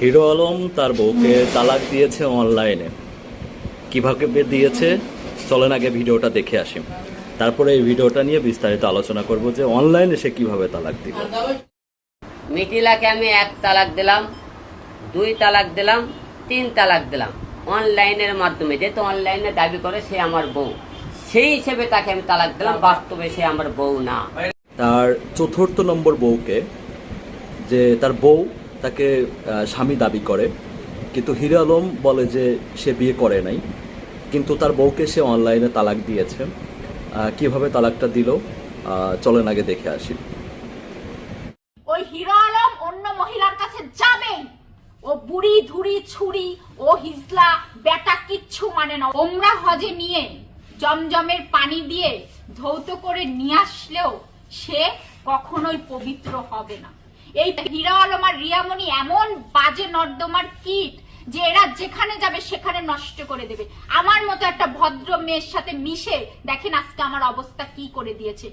Hero Alam তার বউকে তালাক দিয়েছে অনলাইনে। কিভাবে দিয়েছে চলেন আগে ভিডিওটা দেখে আসি, তারপরে এই ভিডিওটা নিয়ে বিস্তারিত আলোচনা করব যে অনলাইনে সে কিভাবে তালাক দিল। মিথিলাকে আমি 1 তালাক দিলাম, 2 তালাক দিলাম, 3 তালাক দিলাম অনলাইনের মাধ্যমে। যেহেতু অনলাইনে দাবি করে সে আমার বউ, সেই হিসেবে তাকে আমি তালাক দিলাম। বাস্তবে সে আমার বউ না। তার চতুর্থ নম্বর বউকে, যে তার বউ তাকে স্বামী দাবি করে, কিন্তু হিরো আলম বলে যে সে বিয়ে করে নাই, কিন্তু তার বউকে সে অনলাইনে তালাক দিয়েছে। কিভাবে তালাকটা দিল চলেন আগে দেখে আসি। ওই হিরো আলম অন্য মহিলার কাছে যাবেই, ও বুড়ি ধুড়ি ছুরি ও হিজলা বেটা কিচ্ছু মানে না। ওমরা হজে নিয়ে জমজমের পানি দিয়ে ধৌত করে নিয়ে আসলেও সে কখনোই পবিত্র হবে না। এই হিরো আলম আর রিয়ামণি এমন বাজে নর্দমার কীট যে এরা যেখানে যাবে সেখানে নষ্ট করে দেবে। আমার মতো একটা ভদ্র মেয়ের সাথে মিশে দেখেন আজকে আমার অবস্থা কি করে দিয়েছে।